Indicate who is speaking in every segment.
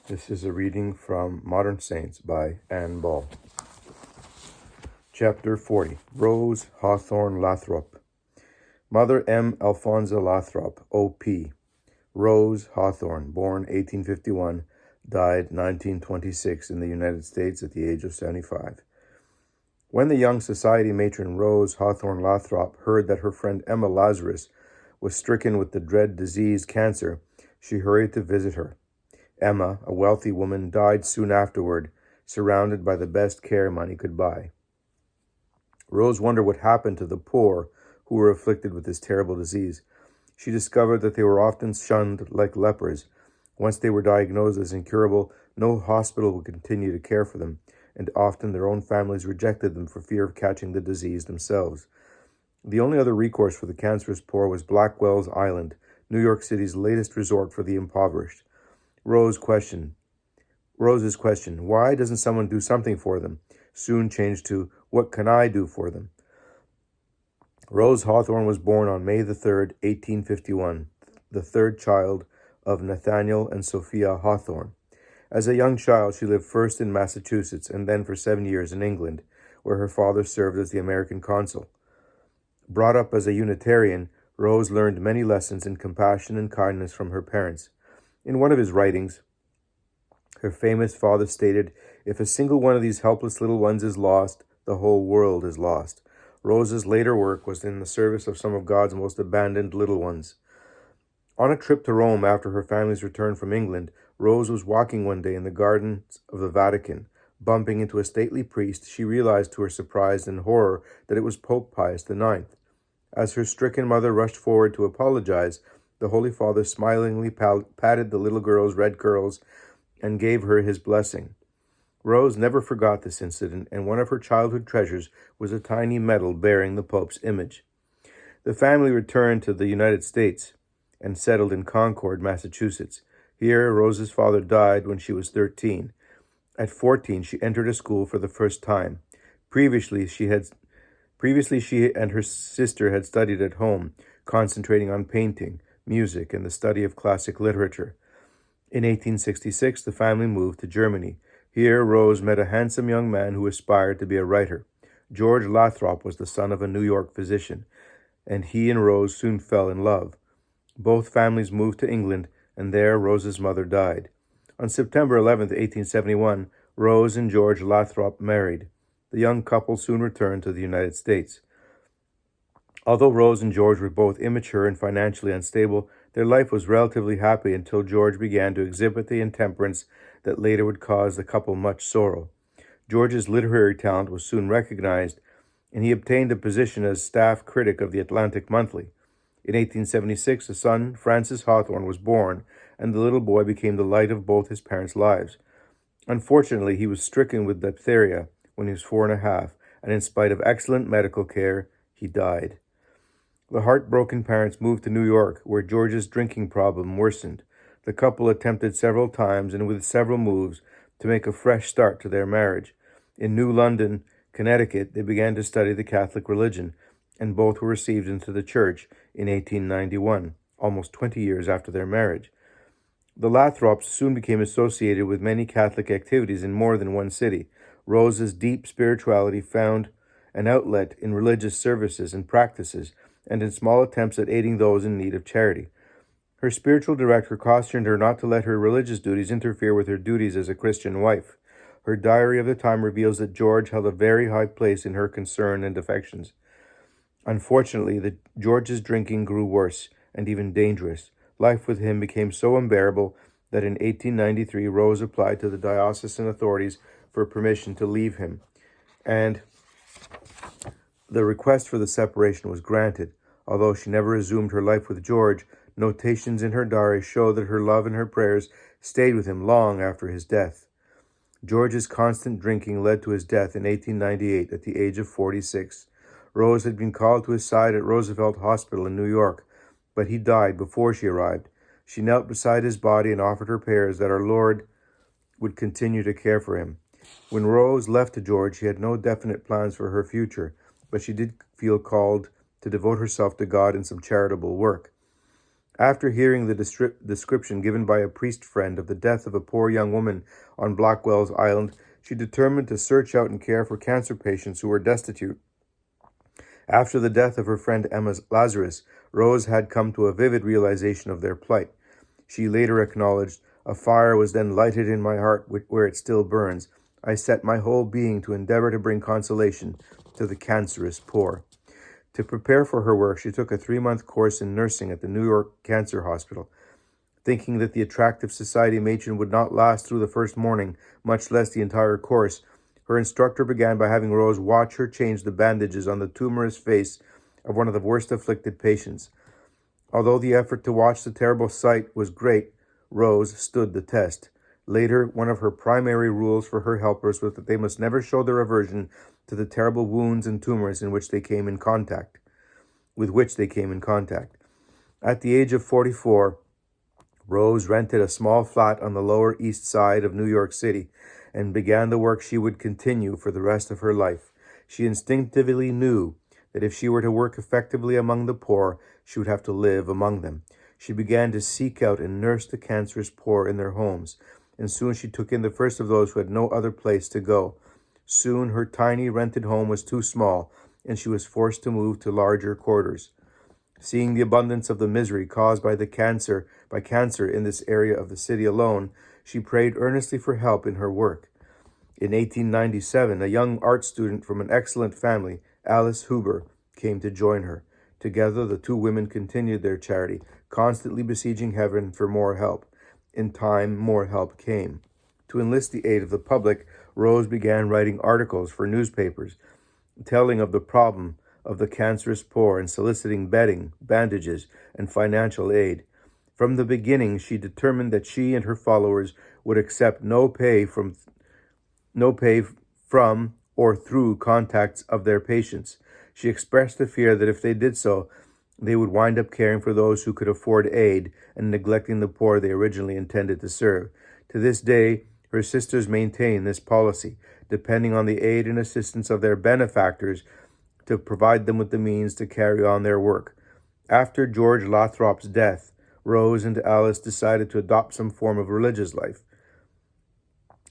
Speaker 1: This is a reading from Modern Saints by Anne Ball. Chapter 40. Rose Hawthorne Lathrop. Mother M. Alphonsa Lathrop, O.P. Rose Hawthorne, born 1851, died 1926 in the United States at the age of 75. When the young society matron Rose Hawthorne Lathrop heard that her friend Emma Lazarus was stricken with the dread disease cancer, she hurried to visit her. Emma, a wealthy woman, died soon afterward, surrounded by the best care money could buy. Rose wondered what happened to the poor who were afflicted with this terrible disease. She discovered that they were often shunned like lepers. Once they were diagnosed as incurable, no hospital would continue to care for them, and often their own families rejected them for fear of catching the disease themselves. The only other recourse for the cancerous poor was Blackwell's Island, New York City's latest resort for the impoverished. Rose's question, why doesn't someone do something for them, soon changed to, what can I do for them? Rose Hawthorne was born on May the 3rd, 1851, the third child of Nathaniel and Sophia Hawthorne. As a young child, she lived first in Massachusetts and then for 7 years in England, where her father served as the American consul. Brought up as a Unitarian, Rose learned many lessons in compassion and kindness from her parents. In one of his writings, her famous father stated, "If a single one of these helpless little ones is lost, the whole world is lost." Rose's later work was in the service of some of God's most abandoned little ones. On a trip to Rome after her family's return from England, Rose was walking one day in the gardens of the Vatican. Bumping into a stately priest, she realized to her surprise and horror that it was Pope Pius IX. As her stricken mother rushed forward to apologize, the Holy Father smilingly patted the little girl's red curls and gave her his blessing. Rose never forgot this incident, and one of her childhood treasures was a tiny medal bearing the Pope's image. The family returned to the United States and settled in Concord, Massachusetts. Here, Rose's father died when she was 13. At 14, she entered a school for the first time. Previously, she and her sister had studied at home, concentrating on painting, music, and the study of classic literature. In 1866, the family moved to Germany. Here, Rose met a handsome young man who aspired to be a writer. George Lathrop was the son of a New York physician, and he and Rose soon fell in love. Both families moved to England, and there Rose's mother died. On September 11, 1871, Rose and George Lathrop married. The young couple soon returned to the United States. Although Rose and George were both immature and financially unstable, their life was relatively happy until George began to exhibit the intemperance that later would cause the couple much sorrow. George's literary talent was soon recognized, and he obtained a position as staff critic of the Atlantic Monthly. In 1876, a son, Francis Hawthorne, was born, and the little boy became the light of both his parents' lives. Unfortunately, he was stricken with diphtheria when he was 4.5, and in spite of excellent medical care, he died. The heartbroken parents moved to New York, where George's drinking problem worsened. The couple attempted several times and with several moves to make a fresh start to their marriage. In New London, Connecticut, they began to study the Catholic religion, and both were received into the church in 1891, almost 20 years after their marriage. The Lathrops soon became associated with many Catholic activities in more than one city. Rose's deep spirituality found an outlet in religious services and practices, and in small attempts at aiding those in need of charity. Her spiritual director cautioned her not to let her religious duties interfere with her duties as a Christian wife. Her diary of the time reveals that George held a very high place in her concern and affections. Unfortunately, George's drinking grew worse and even dangerous. Life with him became so unbearable that in 1893 Rose applied to the diocesan authorities for permission to leave him, and the request for the separation was granted. Although she never resumed her life with George, notations in her diary show that her love and her prayers stayed with him long after his death. George's constant drinking led to his death in 1898 at the age of 46. Rose had been called to his side at Roosevelt Hospital in New York, but he died before she arrived. She knelt beside his body and offered her prayers that our Lord would continue to care for him. When Rose left to George, she had no definite plans for her future, but she did feel called to devote herself to God in some charitable work. After hearing the description given by a priest friend of the death of a poor young woman on Blackwell's Island, she determined to search out and care for cancer patients who were destitute. After the death of her friend Emma Lazarus, Rose had come to a vivid realization of their plight. She later acknowledged, "A fire was then lighted in my heart where it still burns. I set my whole being to endeavor to bring consolation to the cancerous poor." To prepare for her work, she took a 3-month course in nursing at the New York Cancer Hospital. Thinking that the attractive society matron would not last through the first morning, much less the entire course, her instructor began by having Rose watch her change the bandages on the tumorous face of one of the worst afflicted patients. Although the effort to watch the terrible sight was great, Rose stood the test. Later, one of her primary rules for her helpers was that they must never show their aversion to the terrible wounds and tumors with which they came in contact. At the age of 44, Rose rented a small flat on the Lower East Side of New York City and began the work she would continue for the rest of her life. She instinctively knew that if she were to work effectively among the poor, she would have to live among them. She began to seek out and nurse the cancerous poor in their homes, and soon she took in the first of those who had no other place to go. Soon her tiny rented home was too small, and she was forced to move to larger quarters. Seeing the abundance of the misery caused by cancer in this area of the city alone, she prayed earnestly for help in her work. In 1897, a young art student from an excellent family, Alice Huber, came to join her. Together, the two women continued their charity, constantly besieging heaven for more help. In time, more help came. To enlist the aid of the public, Rose began writing articles for newspapers, telling of the problem of the cancerous poor and soliciting bedding, bandages, and financial aid. From the beginning, she determined that she and her followers would accept no pay from or through contacts of their patients. She expressed the fear that if they did so, they would wind up caring for those who could afford aid and neglecting the poor they originally intended to serve. To this day, her sisters maintain this policy, depending on the aid and assistance of their benefactors to provide them with the means to carry on their work. After George Lathrop's death, Rose and Alice decided to adopt some form of religious life.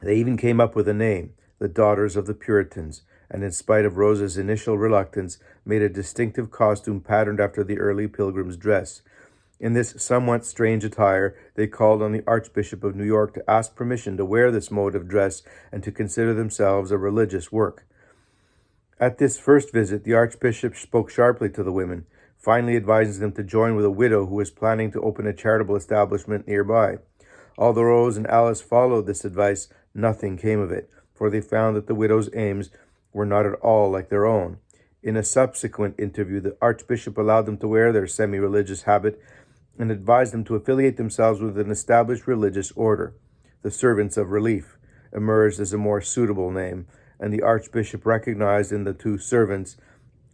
Speaker 1: They even came up with a name, the Daughters of the Puritans, and in spite of Rose's initial reluctance, made a distinctive costume patterned after the early pilgrim's dress. In this somewhat strange attire, they called on the Archbishop of New York to ask permission to wear this mode of dress and to consider themselves a religious work. At this first visit, the Archbishop spoke sharply to the women, finally advising them to join with a widow who was planning to open a charitable establishment nearby. Although Rose and Alice followed this advice, nothing came of it, for they found that the widow's aims were not at all like their own. In a subsequent interview, the Archbishop allowed them to wear their semi-religious habit and advised them to affiliate themselves with an established religious order. The Servants of Relief emerged as a more suitable name, and the Archbishop recognized in the two servants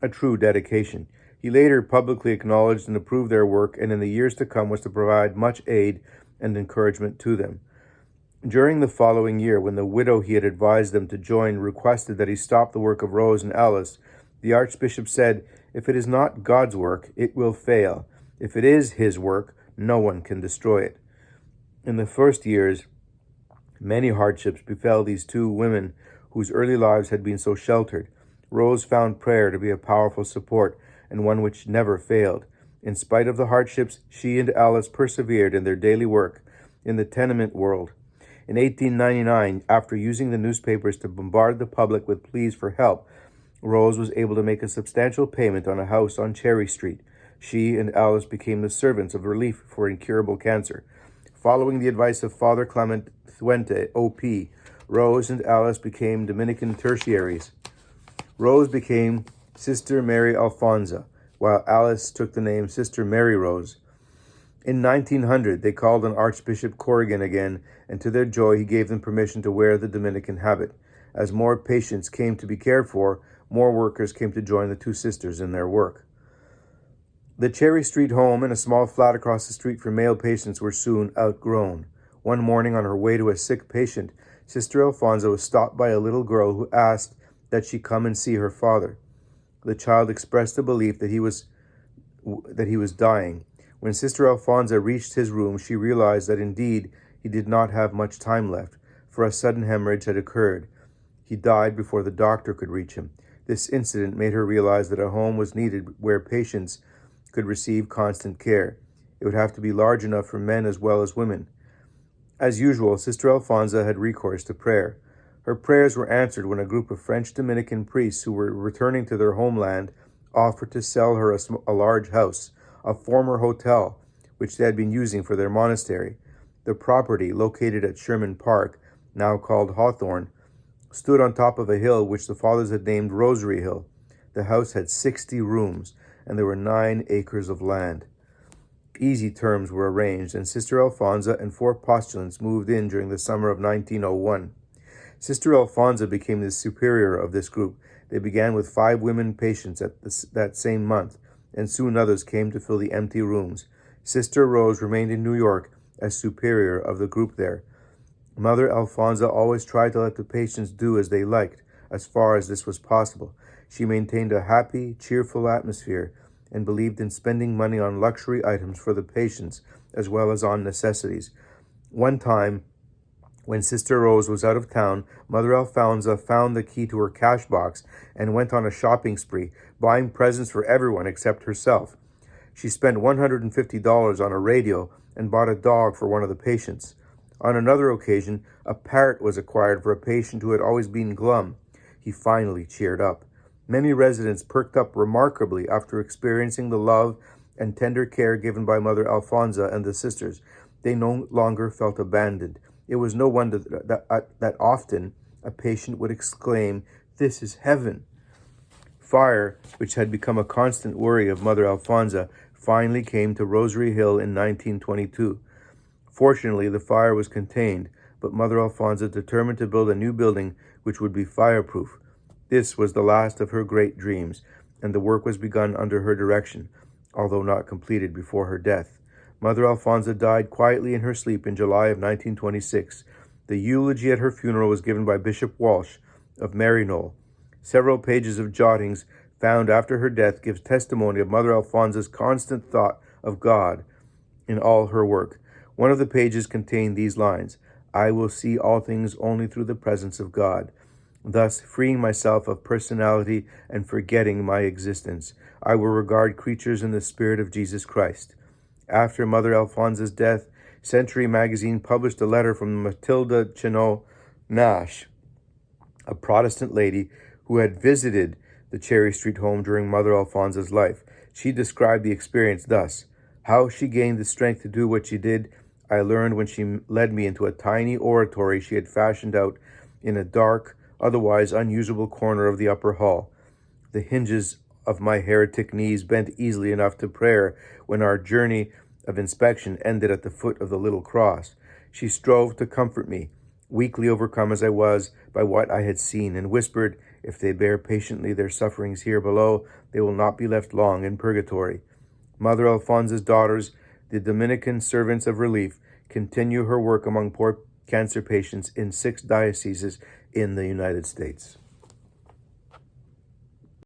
Speaker 1: a true dedication. He later publicly acknowledged and approved their work, and in the years to come was to provide much aid and encouragement to them. During the following year, when the widow he had advised them to join requested that he stop the work of Rose and Alice, the Archbishop said, "If it is not God's work, it will fail. If it is his work, no one can destroy it." In the first years, many hardships befell these two women whose early lives had been so sheltered. Rose found prayer to be a powerful support and one which never failed. In spite of the hardships, she and Alice persevered in their daily work in the tenement world. In 1899, after using the newspapers to bombard the public with pleas for help, Rose was able to make a substantial payment on a house on Cherry Street. She and Alice became the Servants of Relief for incurable cancer. Following the advice of Father Clement Fuente, OP, Rose and Alice became Dominican tertiaries. Rose became Sister Mary Alfonsa, while Alice took the name Sister Mary Rose. In 1900, they called on Archbishop Corrigan again, and to their joy, he gave them permission to wear the Dominican habit. As more patients came to be cared for, more workers came to join the two sisters in their work. The Cherry Street home and a small flat across the street for male patients were soon outgrown. One morning, on her way to a sick patient, Sister Alfonso was stopped by a little girl who asked that she come and see her father. The child expressed a belief that he was dying. When Sister Alfonso reached his room, she realized that indeed he did not have much time left, for a sudden hemorrhage had occurred. He died before the doctor could reach him. This incident made her realize that a home was needed where patients could receive constant care. It would have to be large enough for men as well as women. As usual, Sister Alfonso had recourse to prayer. Her prayers were answered when a group of French Dominican priests who were returning to their homeland offered to sell her a large house, a former hotel, which they had been using for their monastery. The property, located at Sherman Park, now called Hawthorne, stood on top of a hill which the fathers had named Rosary Hill. The house had 60 rooms, and there were 9 acres of land. Easy terms were arranged, and Sister Alfonso and 4 postulants moved in during the summer of 1901. Sister Alfonso became the superior of this group. They began with 5 women patients that same month, and soon others came to fill the empty rooms. Sister Rose remained in New York as superior of the group there. Mother Alfonso always tried to let the patients do as they liked, as far as this was possible. She maintained a happy, cheerful atmosphere and believed in spending money on luxury items for the patients, as well as on necessities. One time, when Sister Rose was out of town, Mother Alfonso found the key to her cash box and went on a shopping spree, buying presents for everyone except herself. She spent $150 on a radio and bought a dog for one of the patients. On another occasion, a parrot was acquired for a patient who had always been glum. He finally cheered up. Many residents perked up remarkably after experiencing the love and tender care given by Mother Alfonso and the sisters. They no longer felt abandoned. It was no wonder that often a patient would exclaim, "This is heaven." Fire, which had become a constant worry of Mother Alfonso, finally came to Rosary Hill in 1922. Fortunately, the fire was contained, but Mother Alfonso determined to build a new building which would be fireproof. This was the last of her great dreams, and the work was begun under her direction, although not completed before her death. Mother Alfonso died quietly in her sleep in July of 1926. The eulogy at her funeral was given by Bishop Walsh of Maryknoll. Several pages of jottings found after her death gives testimony of Mother Alfonso's constant thought of God in all her work. One of the pages contained these lines: "I will see all things only through the presence of God," thus freeing myself of personality and forgetting my existence. I will regard creatures in the spirit of Jesus Christ. After Mother Alfonso's death, Century magazine published a letter from Matilda Chenot Nash, a Protestant lady who had visited the Cherry Street home during Mother Alfonso's life. She described the experience thus: "How she gained the strength to do what she did, I learned when she led me into a tiny oratory she had fashioned out in a dark, otherwise unusable corner of the upper hall. The hinges of my heretic knees bent easily enough to prayer when our journey of inspection ended at the foot of the little cross. She strove to comfort me, weakly overcome as I was by what I had seen, and whispered, 'If they bear patiently their sufferings here below, they will not be left long in purgatory.' Mother Alfonso's daughters, the Dominican Servants of Relief, continue her work among poor cancer patients in 6 dioceses in the United States."